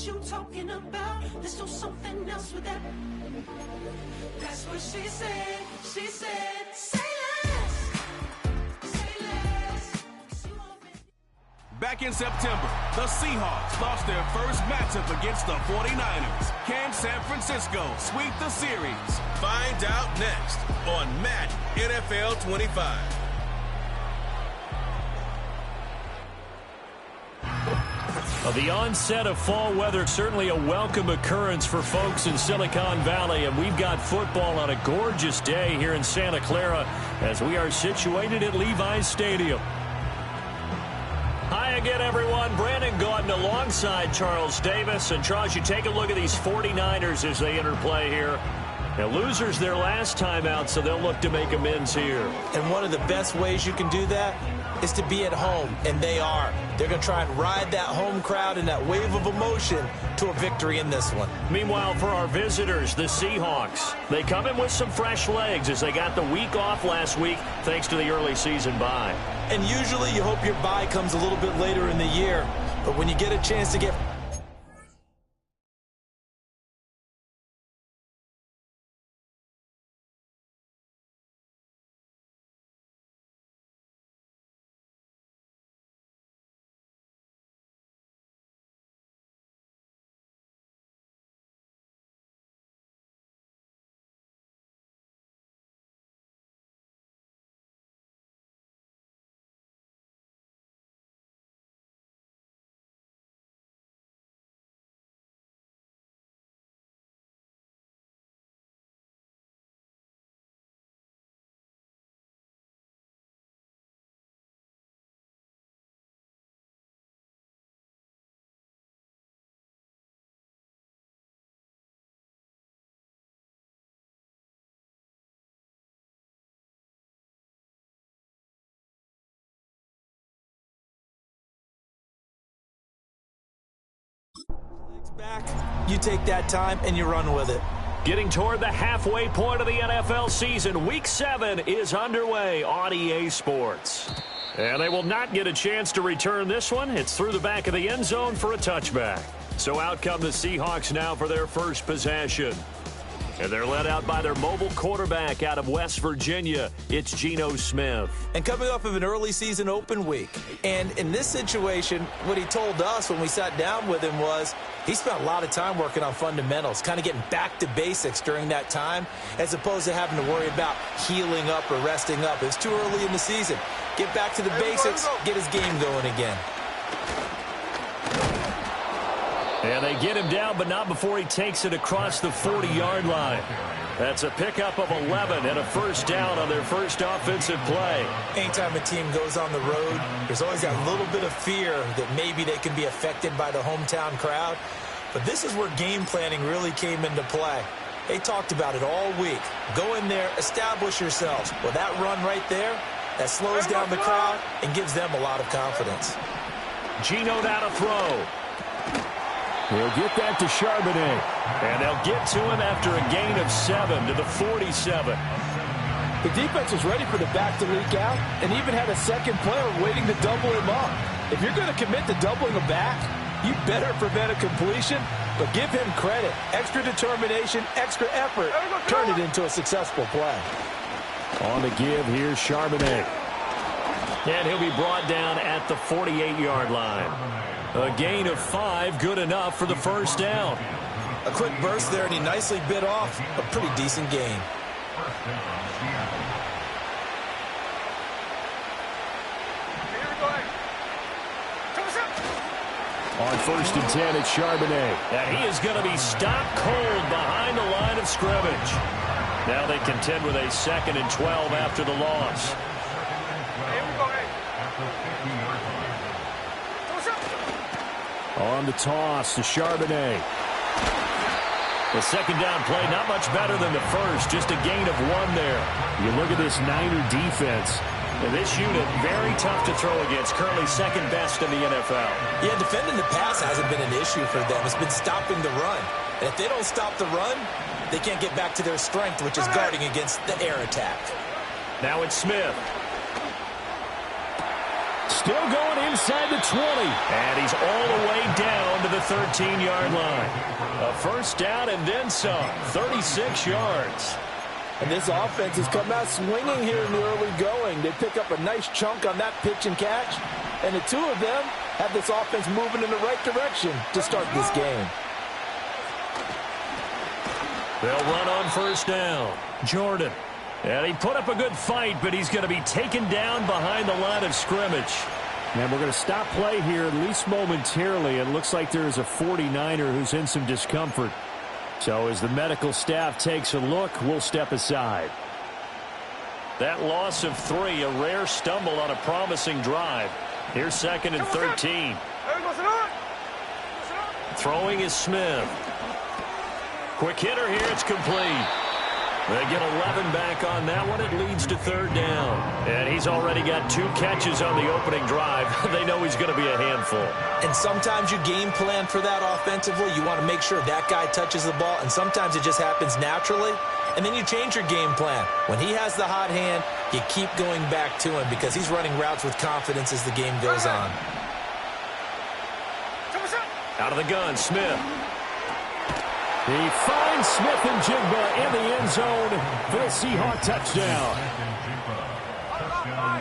what you talking about. Let's do something else with that. That's what she said. She said, say less. Say less. Back in September, the Seahawks lost their first matchup against the 49ers. Can San Francisco sweep the series? Find out next on Madden NFL 25. Well, the onset of fall weather, certainly a welcome occurrence for folks in Silicon Valley, and we've got football on a gorgeous day here in Santa Clara as we are situated at Levi's Stadium. Hi again, everyone. Brandon Gaudin alongside Charles Davis. And Charles, you take a look at these 49ers as they enter play here. Now, losers their last time out, so they'll look to make amends here. And one of the best ways you can do that is to be at home, and they are. They're going to try and ride that home crowd and that wave of emotion to a victory in this one. Meanwhile, for our visitors, the Seahawks, they come in with some fresh legs as they got the week off last week thanks to the early season bye. And usually you hope your bye comes a little bit later in the year, but when you get a chance to get back, you take that time and you run with it. Getting toward the halfway point of the NFL season, Week 7 is underway on EA Sports. And they will not get a chance to return this one. It's through the back of the end zone for a touchback. So out come the Seahawks now for their first possession. And they're led out by their mobile quarterback out of West Virginia. It's Geno Smith. And coming off of an early season open week. And in this situation, what he told us when we sat down with him was he spent a lot of time working on fundamentals, kind of getting back to basics during that time, as opposed to having to worry about healing up or resting up. It's too early in the season. Get back to the basics, get his game going again. And they get him down, but not before he takes it across the 40-yard line. That's a pickup of 11 and a first down on their first offensive play. Anytime a team goes on the road, there's always that little bit of fear that maybe they can be affected by the hometown crowd. But this is where game planning really came into play. They talked about it all week. Go in there, establish yourselves. Well, that run right there, that slows down the crowd and gives them a lot of confidence. Geno now to throw. He'll get that to Charbonnet. And they'll get to him after a gain of 7 to the 47. The defense was ready for the back to leak out and even had a second player waiting to double him up. If you're going to commit to doubling a back, you better prevent a completion, but give him credit. Extra determination, extra effort. Turn it into a successful play. On the give, here's Charbonnet. And he'll be brought down at the 48-yard line. A gain of 5, good enough for the first down. A quick burst there, and he nicely bit off a pretty decent gain. On 1st and 10, it's Charbonnet. And he is going to be stopped cold behind the line of scrimmage. Now they contend with a 2nd and 12 after the loss. On the toss to Charbonnet. The second down play, not much better than the first, just a gain of 1 there. You look at this Niner defense. And this unit, very tough to throw against, currently second best in the NFL. Yeah, defending the pass hasn't been an issue for them. It's been stopping the run. And if they don't stop the run, they can't get back to their strength, which is guarding against the air attack. Now it's Smith. Still going inside the 20. And he's all the way down to the 13-yard line. A first down and then some. 36 yards. And this offense has come out swinging here in the early going. They pick up a nice chunk on that pitch and catch. And the two of them have this offense moving in the right direction to start this game. They'll run on first down. Jordan. And he put up a good fight, but he's going to be taken down behind the line of scrimmage. And we're going to stop play here, at least momentarily. It looks like there is a 49er who's in some discomfort. So as the medical staff takes a look, we'll step aside. That loss of 3, a rare stumble on a promising drive. Here's 2nd and 13. Throwing is Smith. Quick hitter here, it's complete. They get 11 back on that one. It leads to 3rd down. And he's already got 2 catches on the opening drive. They know he's going to be a handful. And sometimes you game plan for that offensively. You want to make sure that guy touches the ball, and sometimes it just happens naturally. And then you change your game plan. When he has the hot hand, you keep going back to him because he's running routes with confidence as the game goes on. Out of the gun, Smith. He finds Smith and Jigba in the end zone for the Seahawk touchdown.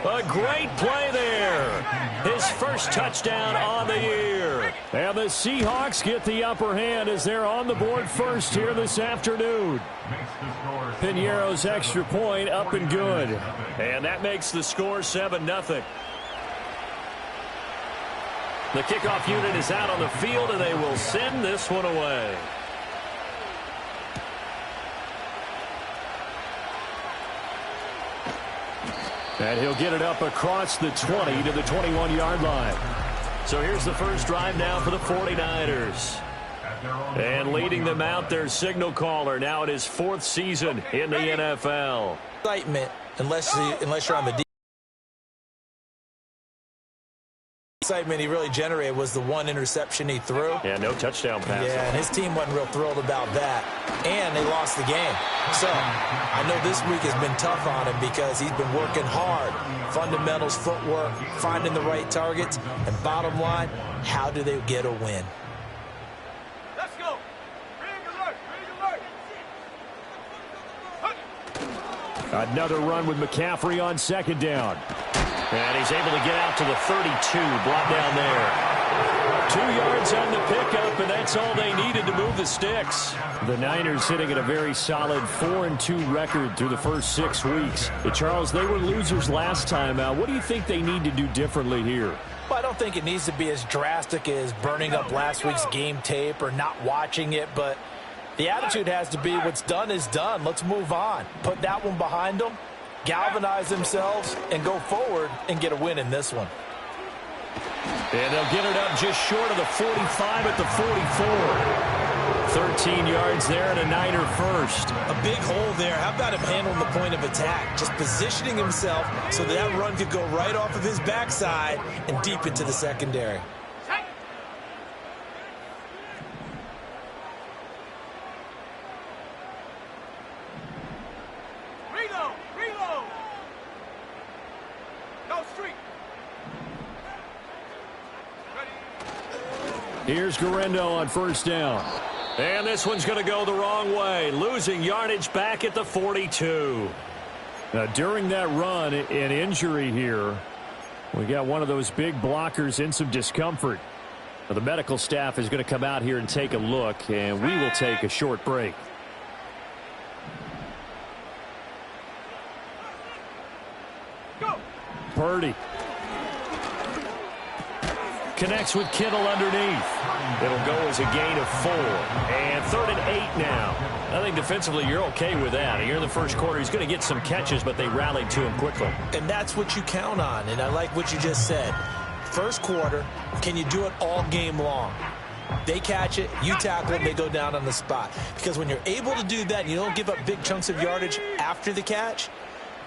A great play there. His first touchdown on the year. And the Seahawks get the upper hand as they're on the board first here this afternoon. Piñeiro's extra point up and good. And that makes the score 7-0. The kickoff unit is out on the field, and they will send this one away. And he'll get it up across the 20 to the 21-yard line. So here's the first drive now for the 49ers. And leading them out, their signal caller, now in his 4th season in the NFL. Excitement, unless you're on the defense. Excitement he really generated was the 1 interception he threw. Yeah, no touchdown pass. Yeah, and his team wasn't real thrilled about that. And they lost the game. So I know this week has been tough on him because he's been working hard. Fundamentals, footwork, finding the right targets. And bottom line, how do they get a win? Let's go. Another run with McCaffrey on 2nd down. And he's able to get out to the 32, brought down there. 2 yards on the pickup, and that's all they needed to move the sticks. The Niners sitting at a very solid 4-2 record through the first 6 weeks. Charles, they were losers last time out. What do you think they need to do differently here? Well, I don't think it needs to be as drastic as burning up last week's game tape or not watching it, but the attitude has to be what's done is done. Let's move on. Put that one behind them, galvanize themselves, and go forward and get a win in this one. And they'll get it up just short of the 45 at the 44. 13 yards there and a Niner first. A big hole there. How about him handling the point of attack? Just positioning himself so that run could go right off of his backside and deep into the secondary. Reload. No street. Here's Guerrero on first down. And this one's going to go the wrong way, losing yardage back at the 42. Now, during that run, an injury here. We got one of those big blockers in some discomfort. Now, the medical staff is going to come out here and take a look, and we will take a short break. Purdy connects with Kittle underneath. It'll go as a gain of 4. And 3rd and 8 now. I think defensively you're okay with that. Here in the first quarter, he's going to get some catches, but they rallied to him quickly. And that's what you count on, and I like what you just said. First quarter, can you do it all game long? They catch it, you tackle it, they go down on the spot. Because when you're able to do that, you don't give up big chunks of yardage after the catch,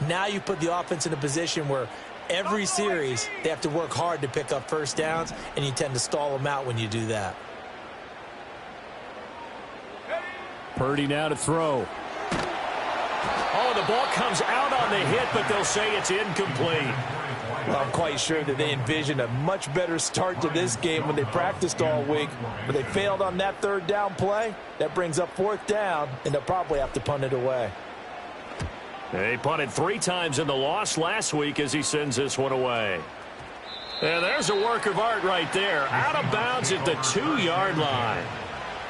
now you put the offense in a position where every series, they have to work hard to pick up first downs, and you tend to stall them out when you do that. Purdy now to throw. Oh, the ball comes out on the hit, but they'll say it's incomplete. Well, I'm quite sure that they envisioned a much better start to this game when they practiced all week, but they failed on that third down play. That brings up fourth down, and they'll probably have to punt it away. They punted 3 times in the loss last week as he sends this one away. And there's a work of art right there. Out of bounds at the 2-yard line.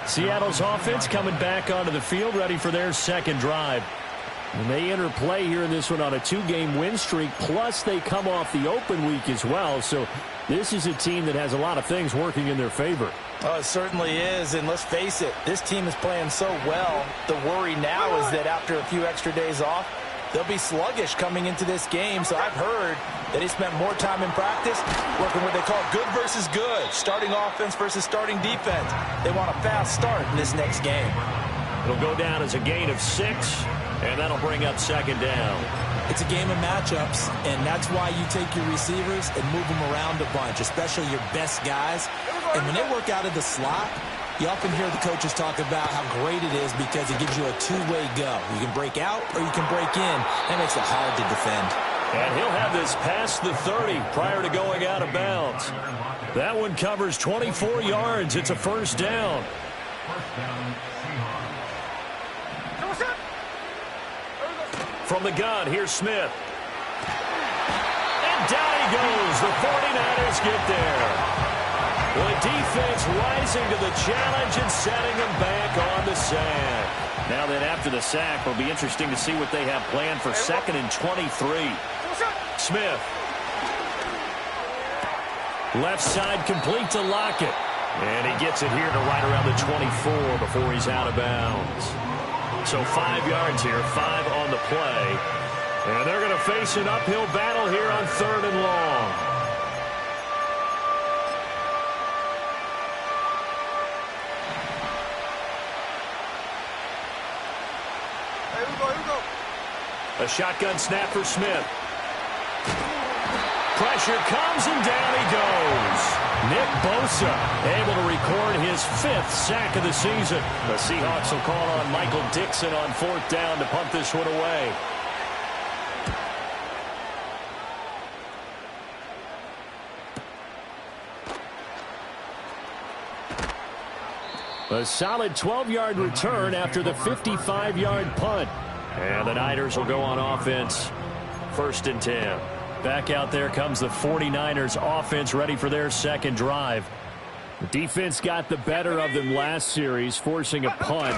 Seattle's offense coming back onto the field, ready for their second drive. And they enter play here in this one on a 2-game win streak, plus they come off the open week as well. So this is a team that has a lot of things working in their favor. Oh, it certainly is, and let's face it, this team is playing so well. The worry now is that after a few extra days off, they'll be sluggish coming into this game. So I've heard that he spent more time in practice working what they call good versus good, starting offense versus starting defense. They want a fast start in this next game. It'll go down as a gain of 6, and that'll bring up second down. It's a game of matchups, and that's why you take your receivers and move them around a bunch, especially your best guys. And when they work out of the slot, you often hear the coaches talk about how great it is because it gives you a two-way go. You can break out or you can break in. That makes it hard to defend. And he'll have this past the 30 prior to going out of bounds. That one covers 24 yards. It's a first down. From the gun, here's Smith. And down he goes. The 49ers get there. The defense rising to the challenge and setting them back on the sack. Now then, after the sack, it'll be interesting to see what they have planned for 2nd and 23. Smith. Left side complete to Lockett. And he gets it here to right around the 24 before he's out of bounds. So 5 yards here, 5 on the play. And they're going to face an uphill battle here on 3rd and long. A shotgun snap for Smith. Pressure comes and down he goes. Nick Bosa able to record his 5th sack of the season. The Seahawks will call on Michael Dixon on 4th down to punt this one away. A solid 12-yard return after the 55-yard punt. And the Niners will go on offense. 1st and 10. Back out there comes the 49ers offense ready for their second drive. The defense got the better of them last series, forcing a punt.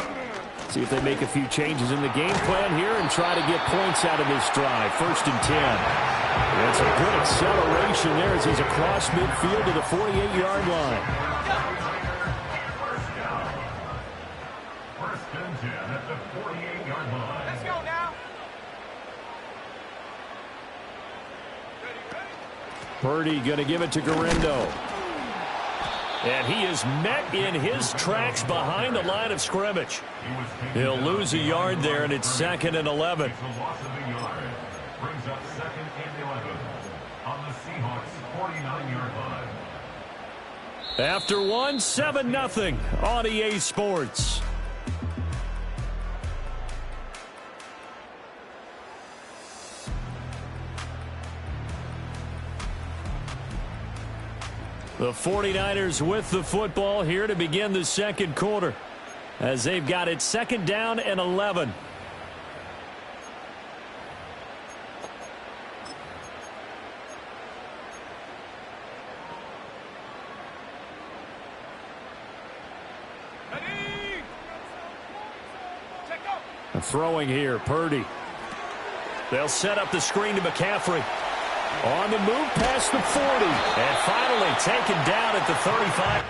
See if they make a few changes in the game plan here and try to get points out of this drive. 1st and 10. It's a good acceleration there as he's across midfield to the 48-yard line. Purdy going to give it to Garindo. And he is met in his tracks behind the line of scrimmage. He'll lose a yard there, and it's 2nd and 11. After one, 7-0 on EA Sports. The 49ers with the football here to begin the second quarter as they've got it 2nd down and 11. Throwing here, Purdy. They'll set up the screen to McCaffrey. On the move past the 40. And finally taken down at the 35.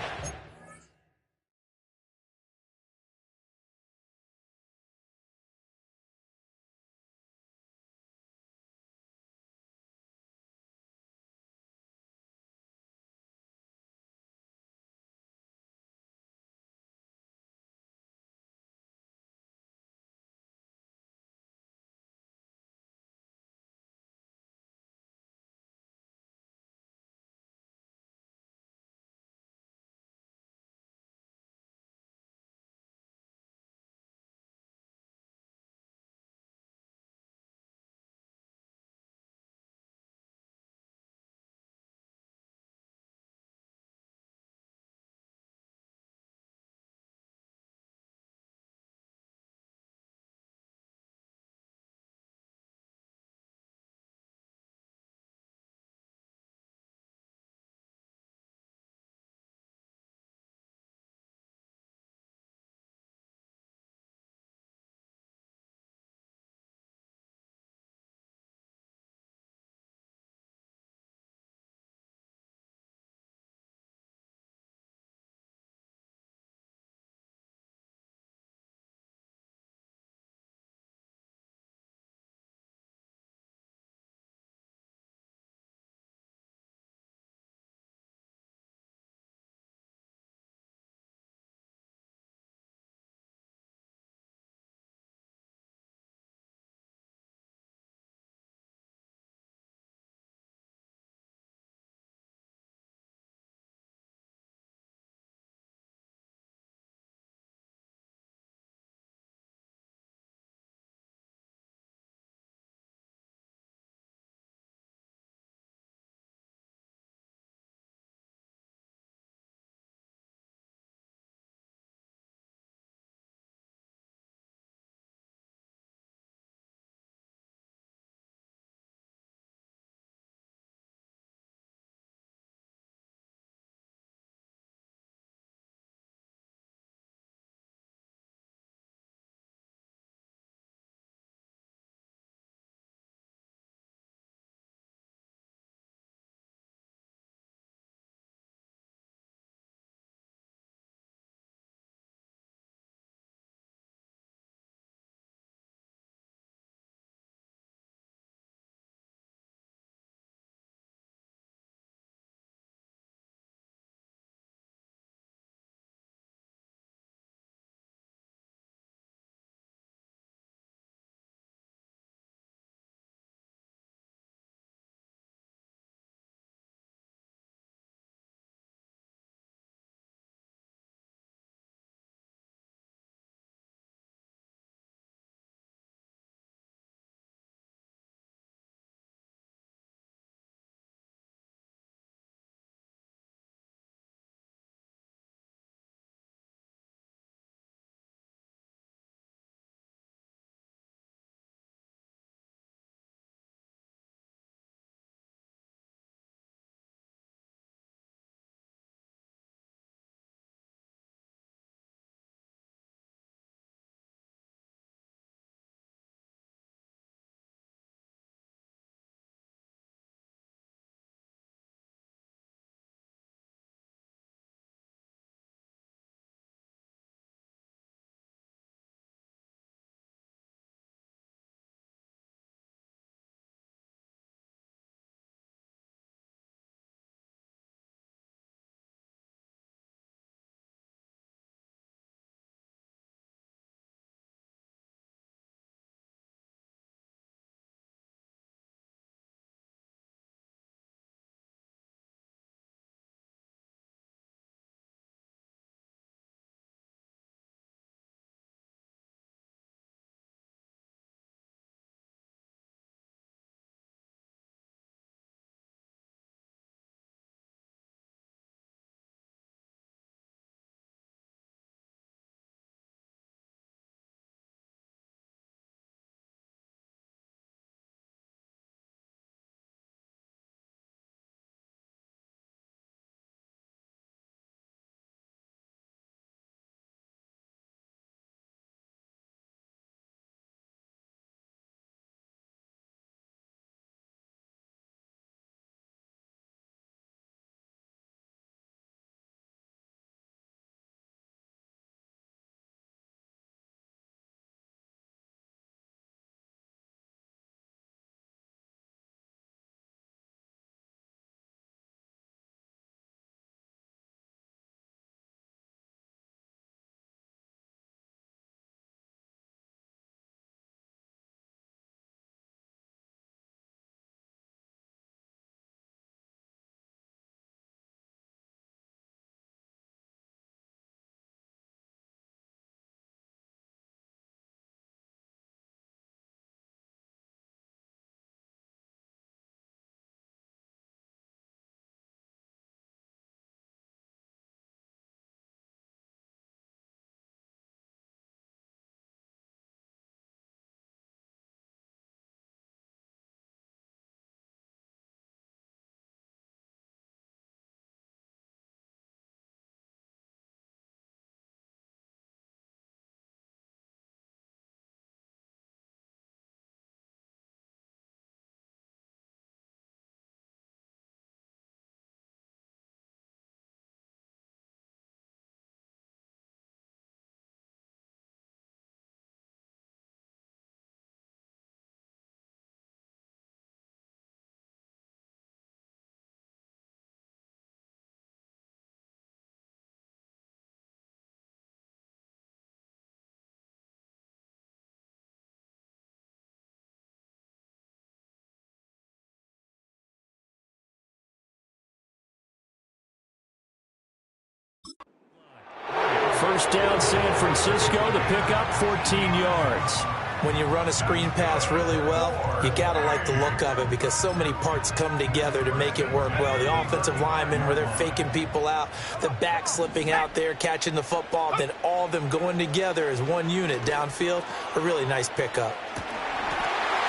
First down, San Francisco. The pickup, 14 yards. When you run a screen pass really well, you got to like the look of it because so many parts come together to make it work well. The offensive linemen, where they're faking people out, the back slipping out there, catching the football, then all of them going together as one unit downfield. A really nice pickup.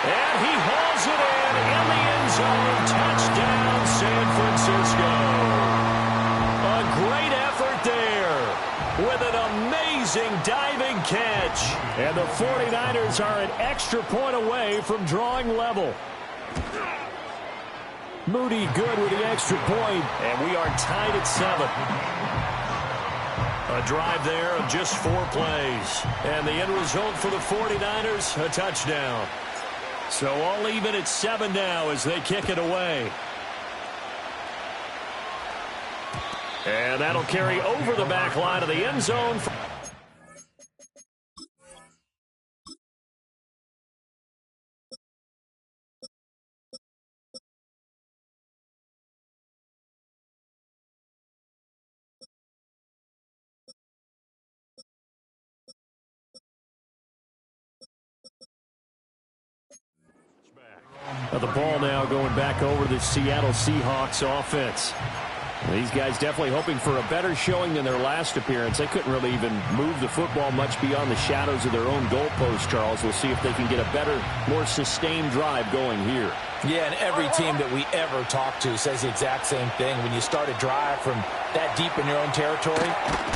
And he hauls it in the end zone. Touchdown, San Francisco. A great effort there with an amazing diving catch. And the 49ers are an extra point away from drawing level. Moody good with the extra point, and we are tied at 7. A drive there of just 4 plays. And the end result for the 49ers, a touchdown. So all even at 7 now as they kick it away. And that'll carry over the back line of the end zone. The ball now going back over to the Seattle Seahawks offense. These guys definitely hoping for a better showing than their last appearance. They couldn't really even move the football much beyond the shadows of their own goalpost, Charles. We'll see if they can get a better, more sustained drive going here. Yeah, and every team that we ever talk to says the exact same thing. When you start a drive from that deep in your own territory,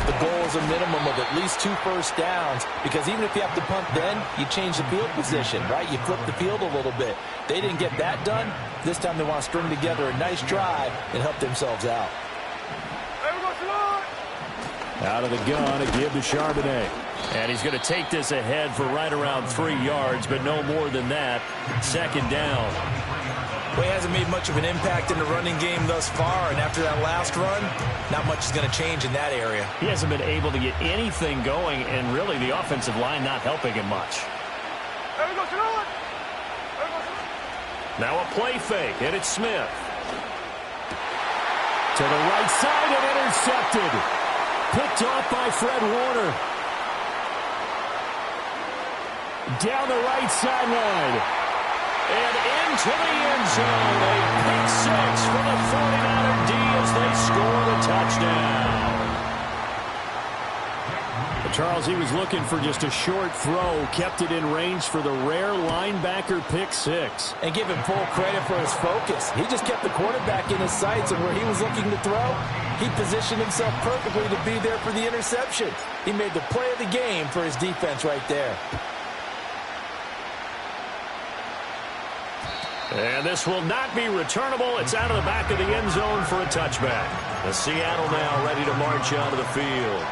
the goal is a minimum of at least 2 first downs, because even if you have to punt then, you change the field position, right? You flip the field a little bit. They didn't get that done. This time they want to string together a nice drive and help themselves out. Out of the gun, a give to Charbonnet. And he's going to take this ahead for right around 3 yards, but no more than that. Second down. Well, he hasn't made much of an impact in the running game thus far, and after that last run, not much is going to change in that area. He hasn't been able to get anything going, and really the offensive line not helping him much. Now a play fake, and it's Smith. To the right side and intercepted. Picked off by Fred Warner. Down the right sideline. And into the end zone. A pick 6 for the 49er D as they score the touchdown. Charles, he was looking for just a short throw, kept it in range for the rare linebacker pick 6. And give him full credit for his focus. He just kept the quarterback in his sights, and where he was looking to throw, he positioned himself perfectly to be there for the interception. He made the play of the game for his defense right there. And this will not be returnable. It's out of the back of the end zone for a touchback. The Seattle now ready to march onto the field.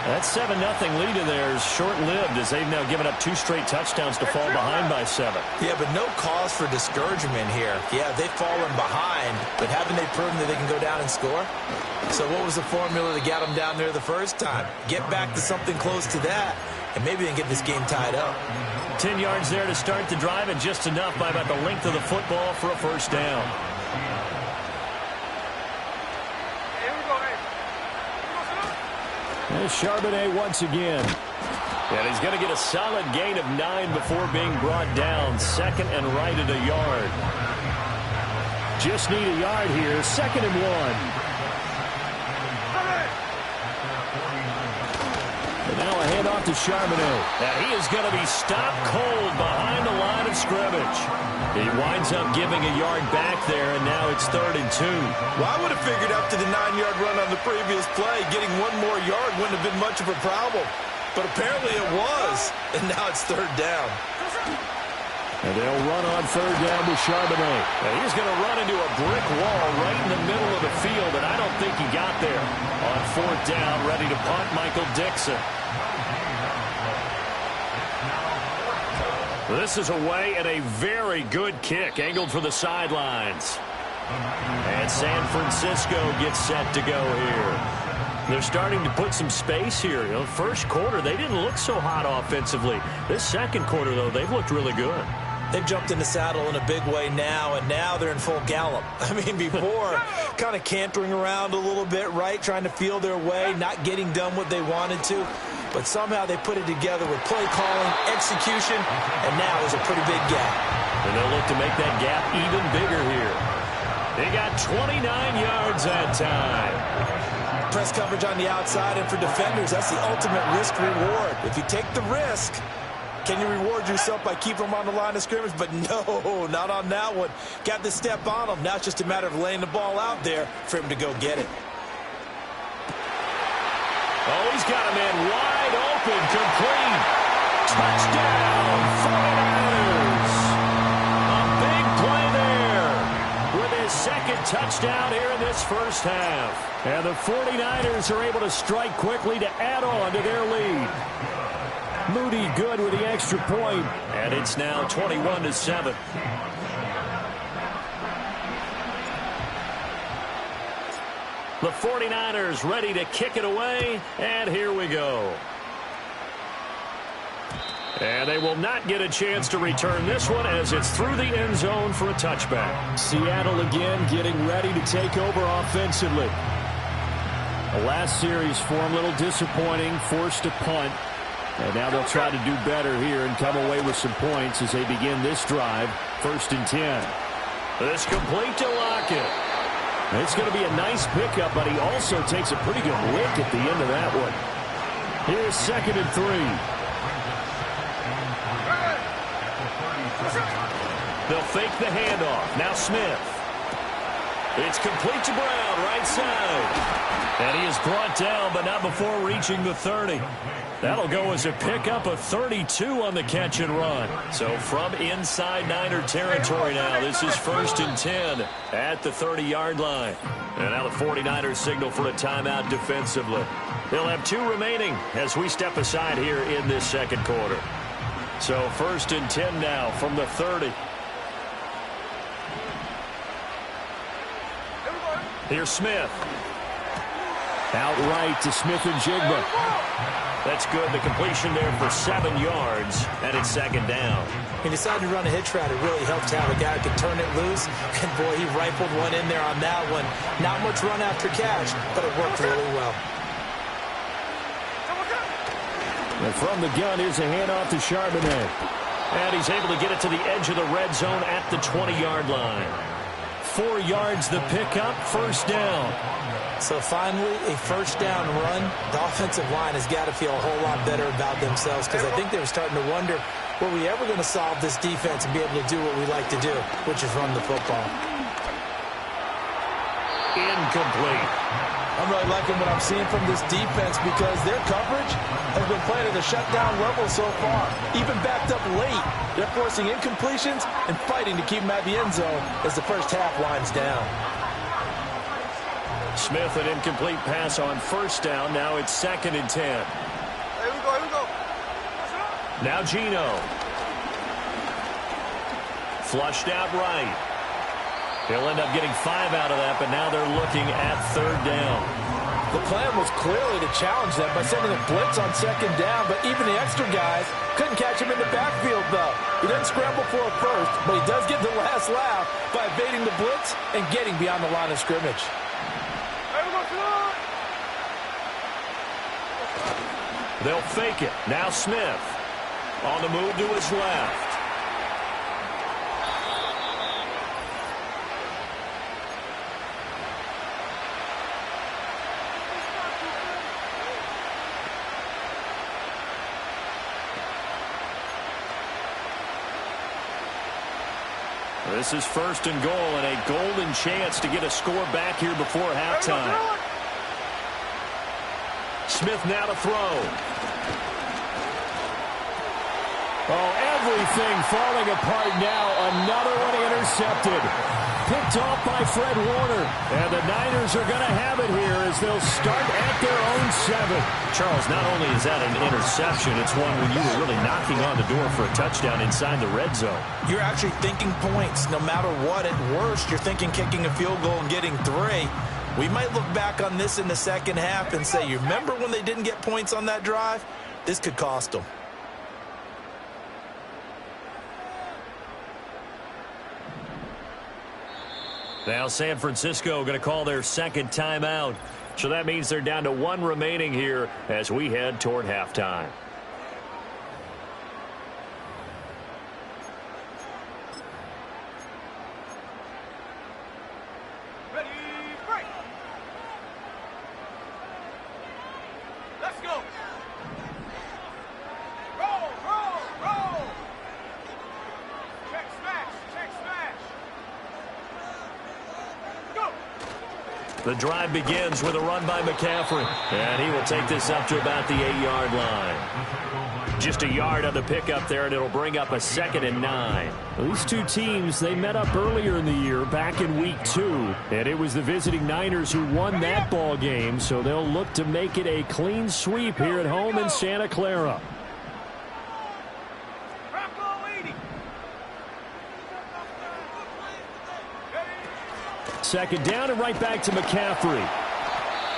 That 7-0 lead in there is short-lived as they've now given up 2 straight touchdowns to fall behind by 7. Yeah, but no cause for discouragement here. Yeah, they've fallen behind, but haven't they proven that they can go down and score? So what was the formula that got them down there the first time? Get back to something close to that, and maybe they can get this game tied up. 10 yards there to start the drive, and just enough by about the length of the football for a first down. There's Charbonnet once again. And he's going to get a solid gain of 9 before being brought down. Second and right at a yard. Just need a yard here. 2nd and 1. And now a handoff to Charbonnet. And he is going to be stopped cold behind the line of scrimmage. He winds up giving a yard back there, and now it's 3rd and 2. Well, I would have figured after the 9-yard run on the previous play, getting 1 more yard wouldn't have been much of a problem. But apparently it was, and now it's 3rd down. And they'll run on 3rd down to Charbonnet. And he's going to run into a brick wall right in the middle of the field, and I don't think he got there. On 4th down, ready to punt, Michael Dixon. This is away and a very good kick, angled for the sidelines. And San Francisco gets set to go here. They're starting to put some space here. You know, first quarter, they didn't look so hot offensively. This second quarter, though, they've looked really good. They've jumped in the saddle in a big way now, and now they're in full gallop. I mean, before, kind of cantering around a little bit, right, trying to feel their way, not getting done what they wanted to. But somehow they put it together with play calling, execution, and now there's a pretty big gap. And they'll look to make that gap even bigger here. They got 29 yards that time. Press coverage on the outside, and for defenders, that's the ultimate risk-reward. If you take the risk, can you reward yourself by keeping them on the line of scrimmage? But no, not on that one. Got the step on them. Now it's just a matter of laying the ball out there for him to go get it. Oh, he's got a man wide open, complete. Touchdown, 49ers. A big play there with his second touchdown here in this first half. And the 49ers are able to strike quickly to add on to their lead. Moody good with the extra point. And it's now 21-7. The 49ers ready to kick it away, and here we go. And they will not get a chance to return this one as it's through the end zone for a touchback. Seattle again getting ready to take over offensively. The last series for them a little disappointing, forced a punt. And now they'll try to do better here and come away with some points as they begin this drive. 1st and 10. This complete to Lockett. It's going to be a nice pickup, but he also takes a pretty good lick at the end of that one. Here's 2nd and 3. They'll fake the handoff. Now Smith. It's complete to Brown, right side. And he is brought down, but not before reaching the 30. That'll go as a pickup of 32 on the catch and run. So from inside Niner territory now, this is 1st and 10 at the 30-yard line. And now the 49ers signal for a timeout defensively. They'll have 2 remaining as we step aside here in this second quarter. So 1st and 10 now from the 30. Here's Smith. Outright to Smith and Jigba. That's good. The completion there for 7 yards, and it's 2nd down. He decided to run a hitch route. It really helped to have a guy who could turn it loose. And, boy, he rifled one in there on that one. Not much run after catch, but it worked really well. And from the gun, here's a handoff to Charbonnet. And he's able to get it to the edge of the red zone at the 20-yard line. 4 yards the pickup, 1st down. So finally, a 1st down run. The offensive line has got to feel a whole lot better about themselves because I think they were starting to wonder, were we ever going to solve this defense and be able to do what we like to do, which is run the football. Incomplete. I'm really liking what I'm seeing from this defense because their coverage has been playing at a shutdown level so far. Even backed up late, they're forcing incompletions and fighting to keep them at the end zone as the first half winds down. Smith, an incomplete pass on 1st down. Now it's 2nd and 10. Here we go. Now Geno. Flushed out right. He'll end up getting 5 out of that, but now they're looking at 3rd down. The plan was clearly to challenge them by sending a blitz on 2nd down, but even the extra guys couldn't catch him in the backfield, though. He doesn't scramble for it first, but he does get the last laugh by evading the blitz and getting beyond the line of scrimmage. They'll fake it. Now Smith on the move to his left. This is 1st and goal and a golden chance to get a score back here before halftime. Smith now to throw. Oh, everything falling apart now. Another one intercepted. Picked off by Fred Warner. And the Niners are going to have it here as they'll start at their own 7. Charles, not only is that an interception, it's one when you were really knocking on the door for a touchdown inside the red zone. You're actually thinking points. No matter what, at worst, you're thinking kicking a field goal and getting 3. We might look back on this in the second half and say, you remember when they didn't get points on that drive? This could cost them. Now San Francisco going to call their second timeout. So that means they're down to one remaining here as we head toward halftime. Ready, break. Let's go. Roll, roll, roll. Check smash, check smash. Go. The drive begins with a run by McCaffrey. And he will take this up to about the 8-yard line. Just a yard on the pickup there, and it'll bring up a 2nd and 9. Well, these two teams, they met up earlier in the year, back in Week 2. And it was the visiting Niners who won that ball game, so they'll look to make it a clean sweep here at home in Santa Clara. Second down and right back to McCaffrey.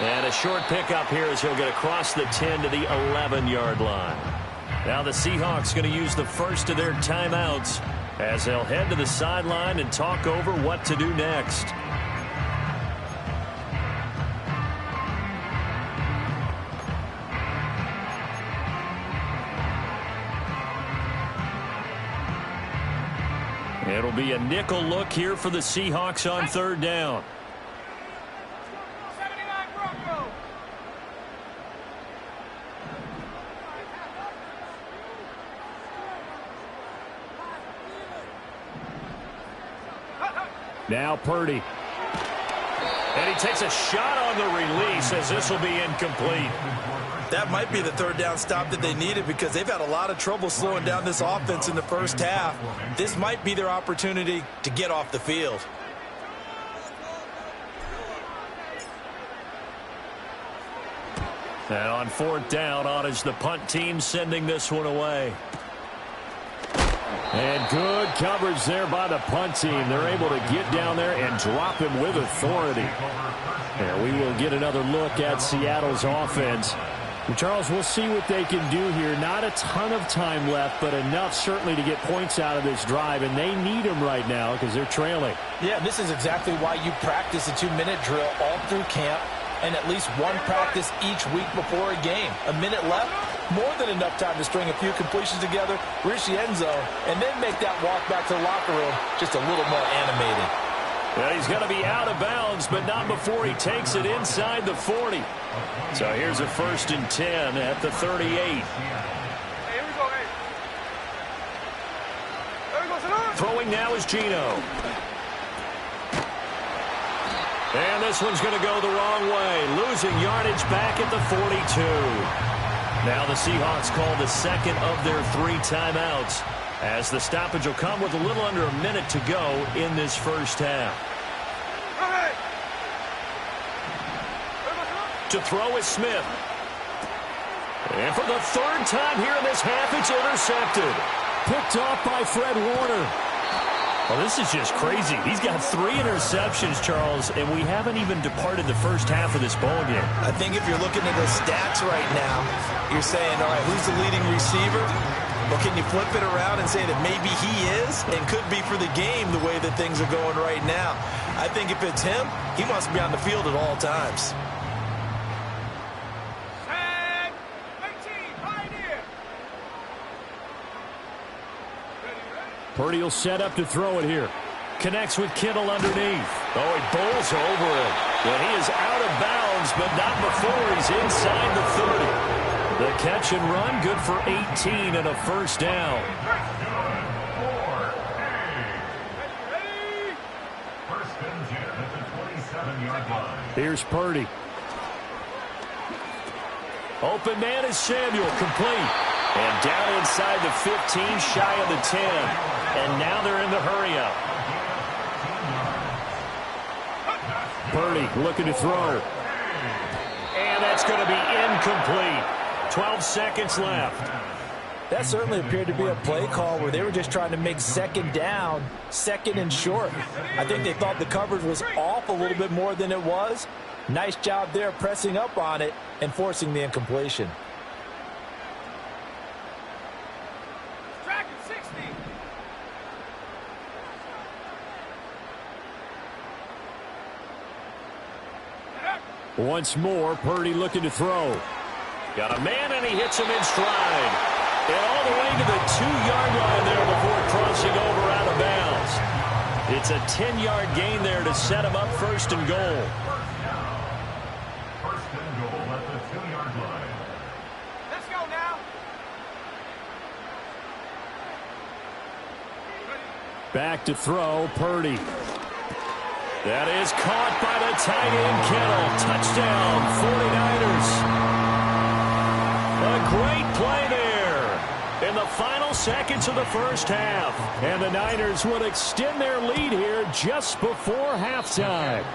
And a short pickup here as he'll get across the 10 to the 11-yard line. Now the Seahawks going to use the first of their timeouts as they'll head to the sideline and talk over what to do next. It'll be a nickel look here for the Seahawks on third down. 79 Bronco. Now Purdy. And he takes a shot on the release as this will be incomplete. That might be the third down stop that they needed because they've had a lot of trouble slowing down this offense in the first half. This might be their opportunity to get off the field. And on fourth down, on is the punt team sending this one away. And good coverage there by the punt team. They're able to get down there and drop him with authority. And we will get another look at Seattle's offense. And Charles, we'll see what they can do here. Not a ton of time left, but enough certainly to get points out of this drive. And they need them right now because they're trailing. Yeah, this is exactly why you practice a 2-minute drill all through camp and at least one practice each week before a game. A minute left, more than enough time to string a few completions together, reach the end zone, and then make that walk back to the locker room just a little more animated. Well, he's going to be out of bounds, but not before he takes it inside the 40. So here's a 1st and 10 at the 38. Hey, here we go, hey. There we go, Senor. Throwing now is Geno. And this one's going to go the wrong way, losing yardage back at the 42. Now the Seahawks call the second of their 3 timeouts, as the stoppage will come with a little under a minute to go in this first half. To throw is Smith. And for the 3rd time here in this half, it's intercepted. Picked off by Fred Warner. Well, this is just crazy. He's got 3 interceptions, Charles, and we haven't even departed the first half of this ball game. I think if you're looking at the stats right now, you're saying, all right, who's the leading receiver? Well, can you flip it around and say that maybe he is and could be for the game the way that things are going right now? I think if it's him, he wants to be on the field at all times. Purdy will set up to throw it here. Connects with Kittle underneath. Oh, he bowls over it. But he is out of bounds, but not before he's inside the 30. The catch and run, good for 18 and a 1st down. Here's Purdy. Open man is Samuel, complete. And down inside the 15, shy of the 10. And now they're in the hurry-up. Purdy looking to throw. And that's going to be incomplete. 12 seconds left. That certainly appeared to be a play call where they were just trying to make 2nd down, 2nd and short. I think they thought the coverage was off a little bit more than it was. Nice job there pressing up on it and forcing the incompletion. Once more, Purdy looking to throw. Got a man, and he hits him in stride. And all the way to the 2-yard line there before crossing over out of bounds. It's a 10-yard gain there to set him up first and goal. First and goal at the 2-yard line. Let's go now. Back to throw, Purdy. That is caught by the tight end, Kittle. Touchdown, 49ers. A great play there in the final seconds of the first half. And the Niners would extend their lead here just before halftime.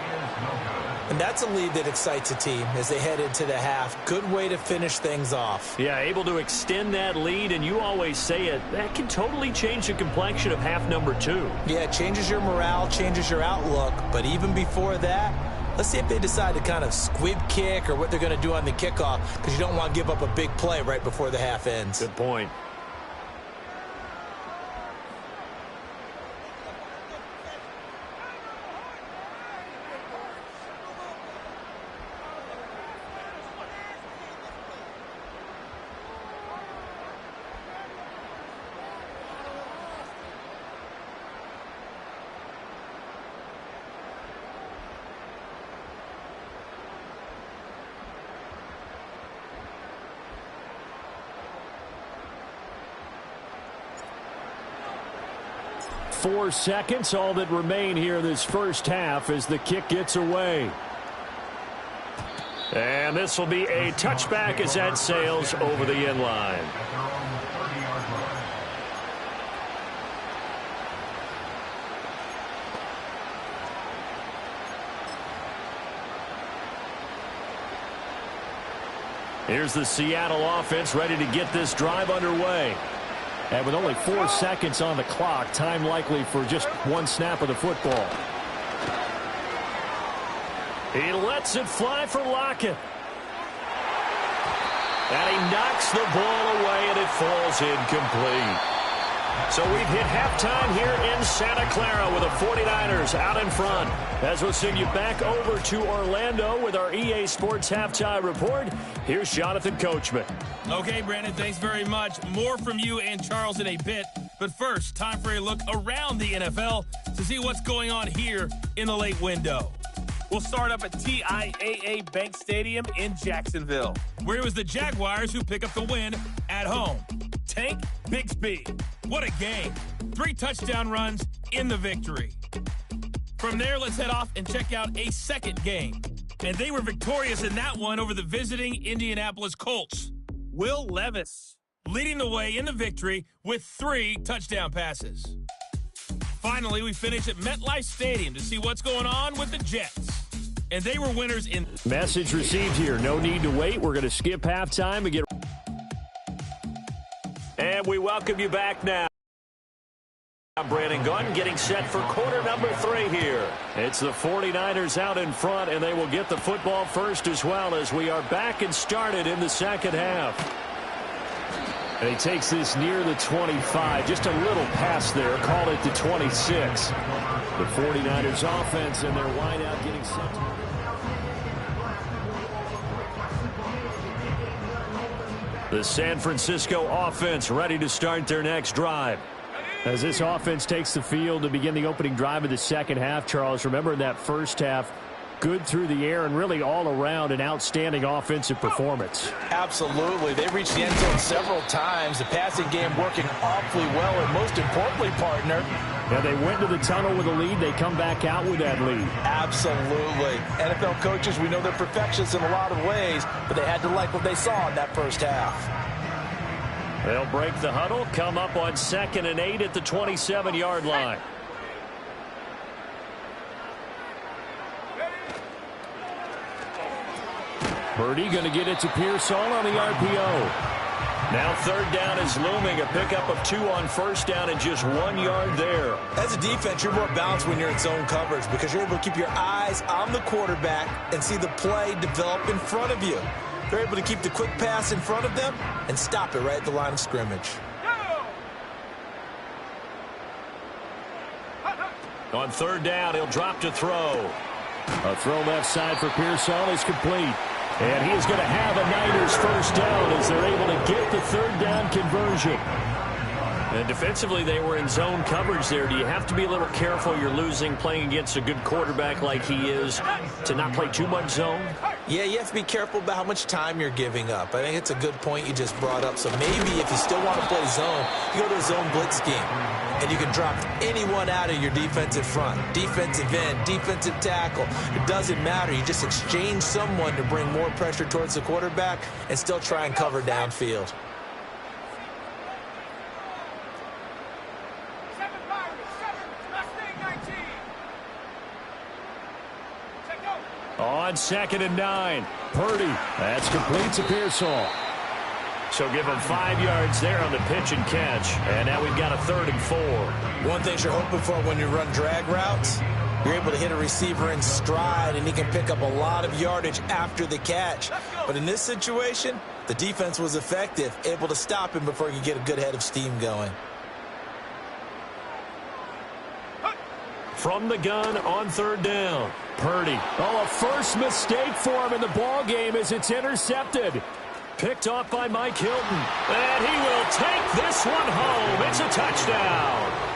And that's a lead that excites a team as they head into the half. Good way to finish things off. Yeah, able to extend that lead, and you always say it, that can totally change the complexion of half number 2. Yeah, it changes your morale, changes your outlook. But even before that, let's see if they decide to kind of squib kick or what they're going to do on the kickoff, because you don't want to give up a big play right before the half ends. Good point. Four seconds, all that remain here this first half as the kick gets away. And this will be a touchback as that sails over the end line. Here's the Seattle offense ready to get this drive underway. And with only 4 seconds on the clock, time likely for just one snap of the football. He lets it fly for Lockett. And he knocks the ball away, and it falls incomplete. So we've hit halftime here in Santa Clara with the 49ers out in front. As we'll send you back over to Orlando with our EA Sports Halftime Report, here's Jonathan Coachman. Okay, Brandon, thanks very much. More from you and Charles in a bit. But first, time for a look around the NFL to see what's going on here in the late window. We'll start up at TIAA Bank Stadium in Jacksonville, where it was the Jaguars who pick up the win at home. Tank Bigsby. What a game. 3 touchdown runs in the victory. From there, let's head off and check out a second game. And they were victorious in that one over the visiting Indianapolis Colts. Will Levis leading the way in the victory with 3 touchdown passes. Finally, we finish at MetLife Stadium to see what's going on with the Jets. And they were winners in... Message received here. No need to wait. We're going to skip halftime and get... And we welcome you back now. Brandon Gunn getting set for quarter number 3 here. It's the 49ers out in front, and they will get the football first as well as we are back and started in the second half. And he takes this near the 25. Just a little pass there. Call it the 26. The 49ers offense and their wideout getting set. The San Francisco offense ready to start their next drive. As this offense takes the field to begin the opening drive of the second half, Charles, remember in that first half, good through the air and really all around an outstanding offensive performance. Absolutely. They reached the end zone several times. The passing game working awfully well, and most importantly, partner, yeah, they went to the tunnel with a lead. They come back out with that lead. Absolutely. NFL coaches, we know they're perfectionists in a lot of ways, but they had to like what they saw in that first half. They'll break the huddle, come up on 2nd and 8 at the 27-yard line. Purdy going to get it to Pearsall on the RPO. Now 3rd down is looming. A pickup of 2 on 1st down and just 1 yard there. As a defense, you're more balanced when you're in zone coverage because you're able to keep your eyes on the quarterback and see the play develop in front of you. They're able to keep the quick pass in front of them and stop it right at the line of scrimmage. On 3rd down, he'll drop to throw. A throw left side for Pearsall is complete. And he is going to have a Niners first down as they're able to get the third down conversion. And defensively, they were in zone coverage there. Do you have to be a little careful? You're losing playing against a good quarterback like he is to not play too much zone? Yeah, you have to be careful about how much time you're giving up. I think it's a good point you just brought up. So maybe if you still want to play zone, you go to a zone blitz scheme. And you can drop anyone out of your defensive front. Defensive end, defensive tackle. It doesn't matter. You just exchange someone to bring more pressure towards the quarterback and still try and cover downfield. On 2nd and 9, Purdy. That's complete to Pearsall. So give him 5 yards there on the pitch and catch. And now we've got a 3rd and 4. One thing you're hoping for when you run drag routes, you're able to hit a receiver in stride, and he can pick up a lot of yardage after the catch. But in this situation, the defense was effective, able to stop him before he could get a good head of steam going. From the gun on 3rd down, Purdy. Oh, a first mistake for him in the ball game as it's intercepted. Picked off by Mike Hilton. And he will take this one home. It's a touchdown.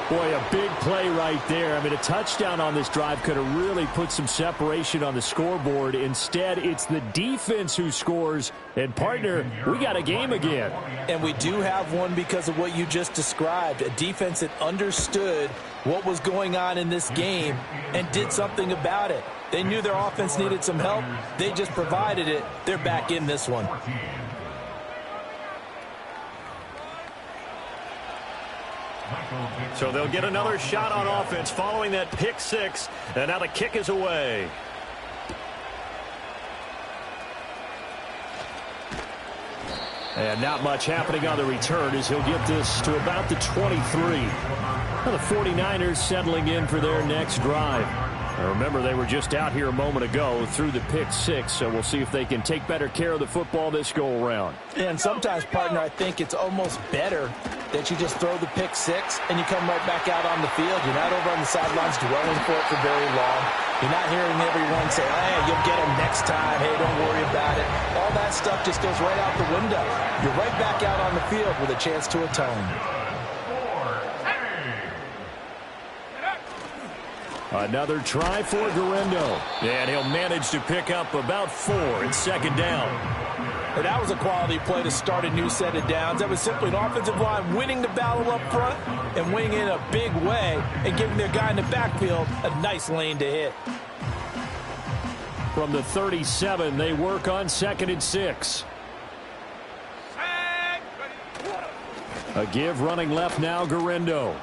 Boy, a big play right there. I mean, a touchdown on this drive could have really put some separation on the scoreboard. Instead, it's the defense who scores. And, partner, we got a game again. And we do have one because of what you just described. A defense that understood what was going on in this game and did something about it. They knew their offense needed some help. They just provided it. They're back in this one. So they'll get another shot on offense following that pick 6. And now the kick is away. And not much happening on the return as he'll get this to about the 23. Now the 49ers settling in for their next drive. Now remember, they were just out here a moment ago through the pick 6, so we'll see if they can take better care of the football this go-around. And sometimes, partner, I think it's almost better that you just throw the pick 6 and you come right back out on the field. You're not over on the sidelines dwelling for it for very long. You're not hearing everyone say, hey, you'll get them next time. Hey, don't worry about it. All that stuff just goes right out the window. You're right back out on the field with a chance to atone. Another try for Guerendo. And he'll manage to pick up about 4 in 2nd down. And that was a quality play to start a new set of downs. That was simply an offensive line winning the battle up front and winning in a big way and giving their guy in the backfield a nice lane to hit. From the 37, they work on 2nd and 6. A give running left now, Guerendo.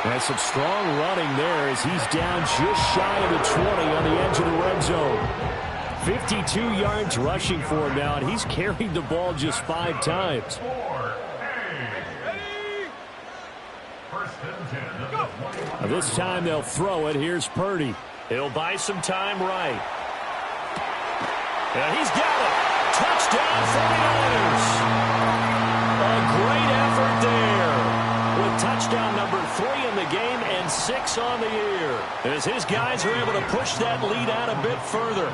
And some strong running there as he's down just shy of the 20 on the edge of the red zone. 52 yards rushing for him now, and he's carried the ball just 5 times. Now this time they'll throw it. Here's Purdy. He'll buy some time right. And he's got it. Touchdown 49ers. A great effort there. With touchdown number 3 in the game and 6 on the year. As his guys are able to push that lead out a bit further.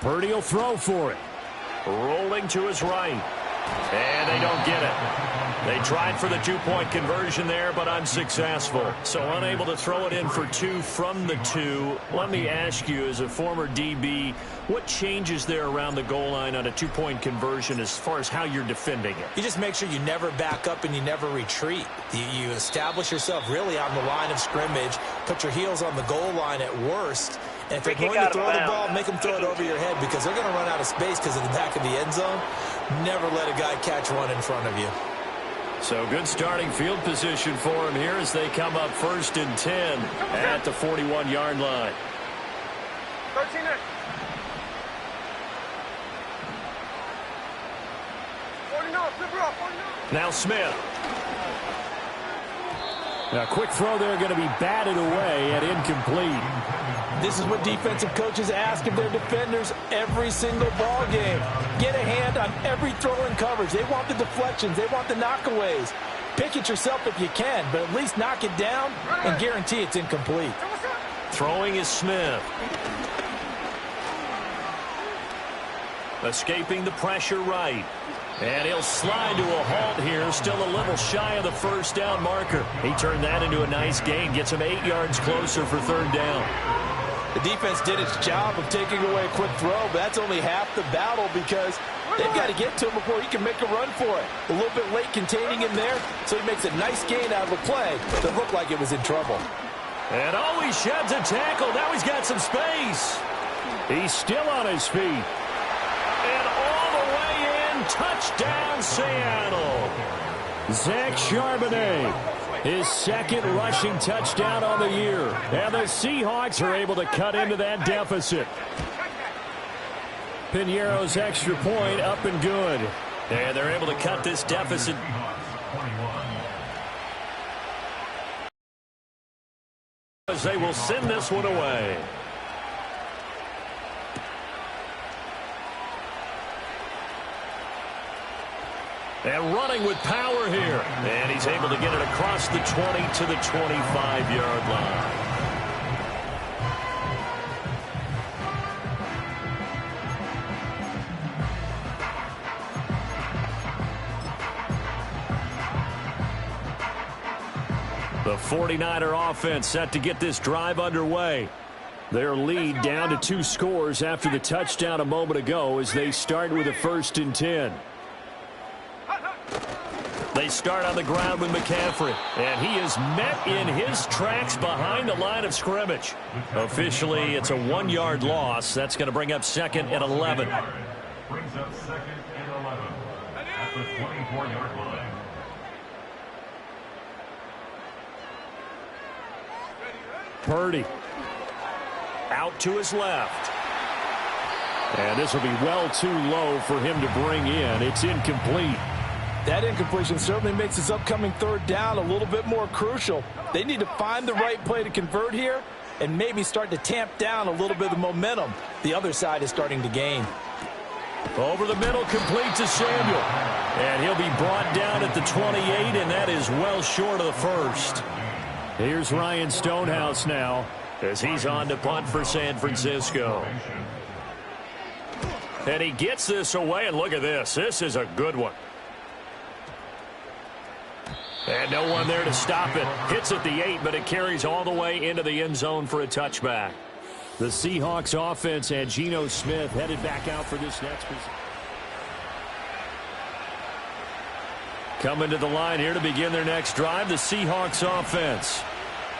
Purdy will throw for it. Rolling to his right. And they don't get it. They tried for the 2-point conversion there, but unsuccessful. So unable to throw it in for 2 from the 2. Let me ask you, as a former DB, what changes there around the goal line on a 2-point conversion as far as how you're defending it? You just make sure you never back up and you never retreat. You establish yourself really on the line of scrimmage, put your heels on the goal line at worst, and if they're going to throw the ball, make them throw it over your head because they're going to run out of space because of the back of the end zone. Never let a guy catch one in front of you. So good starting field position for him here as they come up 1st and 10 at the 41-yard line. 13. Now Smith. Now, quick throw there going to be batted away and incomplete. this is what defensive coaches ask of their defenders every single ball game. Get a hand on every throw in coverage. They want the deflections. They want the knockaways. Pick it yourself if you can, but at least knock it down and guarantee it's incomplete. Throwing is Smith. Escaping the pressure right. And he'll slide to a halt here, still a little shy of the first down marker. He turned that into a nice gain, gets him 8 yards closer for third down. The defense did its job of taking away a quick throw, but that's only half the battle because they've got to get to him before he can make a run for it. A little bit late containing him there, so he makes a nice gain out of a play that looked like it was in trouble. And he sheds a tackle. Now he's got some space. He's still on his feet. And all the way in, touchdown Seattle. Zach Charbonnet, his second rushing touchdown on the year. And the Seahawks are able to cut into that deficit. Piñeiro's extra point up and good. And they're able to cut this deficit. As they will send this one away. And running with power here. And he's able to get it across the 20 to the 25-yard line. The 49er offense set to get this drive underway. Their lead down to 2 scores after the touchdown a moment ago as they start with a 1st and 10. They start on the ground with McCaffrey, and he is met in his tracks behind the line of scrimmage. Officially, it's a 1-yard loss. That's going to bring up 2nd and 11. Brings up 2nd and 11 at the 24-yard line. Purdy Out to his left. And this will be well too low for him to bring in. It's incomplete. That incompletion certainly makes this upcoming 3rd down a little bit more crucial. They need to find the right play to convert here and maybe start to tamp down a little bit of momentum the other side is starting to gain. Over the middle, complete to Samuel. And he'll be brought down at the 28, and that is well short of the first. Here's Ryan Stonehouse now as he's on to punt for San Francisco. And he gets this away, and look at this. This is a good one. And no one there to stop it. Hits at the 8, but it carries all the way into the end zone for a touchback. The Seahawks offense and Geno Smith headed back out for this next possession. Coming to the line here to begin their next drive, the Seahawks offense.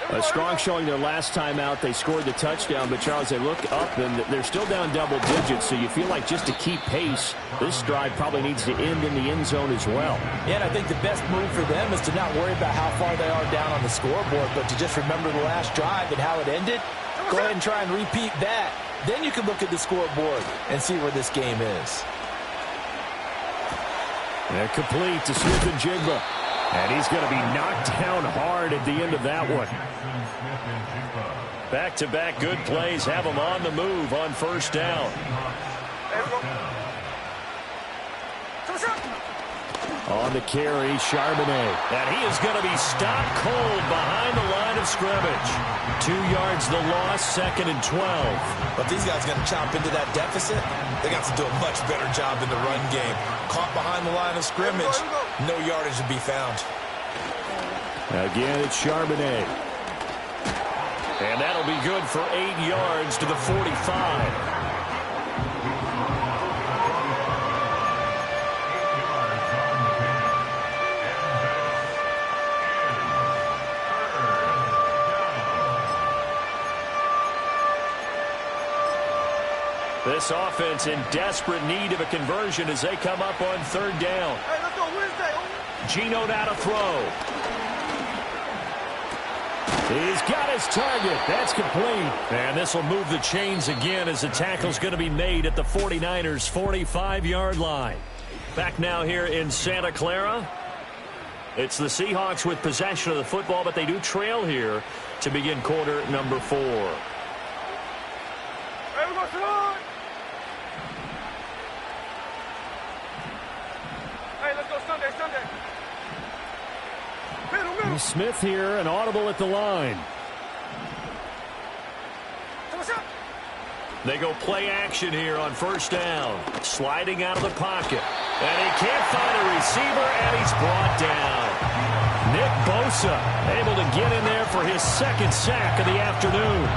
A strong showing their last time out. They scored the touchdown, but Charles, they look up and they're still down double digits, so you feel like just to keep pace, this drive probably needs to end in the end zone as well. Yeah, and I think the best move for them is to not worry about how far they are down on the scoreboard, but to just remember the last drive and how it ended. Go ahead and try and repeat that. Then you can look at the scoreboard and see where this game is. And complete to Smith-Njigba. And he's going to be knocked down hard at the end of that one. Back-to-back good plays have him on the move on 1st down. On the carry, Charbonnet. And he is going to be stopped cold behind the line of scrimmage. 2 yards the loss, 2nd and 12. But these guys got to chomp into that deficit. They got to do a much better job in the run game. Caught behind the line of scrimmage, no yardage to be found. Again, it's Charbonnet. And that'll be good for 8 yards to the 45. This offense in desperate need of a conversion as they come up on 3rd down. Geno now to throw. He's got his target. That's complete. And this will move the chains again as the tackle's going to be made at the 49ers' 45-yard line. Back now here in Santa Clara. It's the Seahawks with possession of the football, but they do trail here to begin quarter number 4. Hey, let's go Sunday. Smith here, an audible at the line. They go play action here on first down. Sliding out of the pocket. And he can't find a receiver, and he's brought down. Nick Bosa able to get in there for his second sack of the afternoon.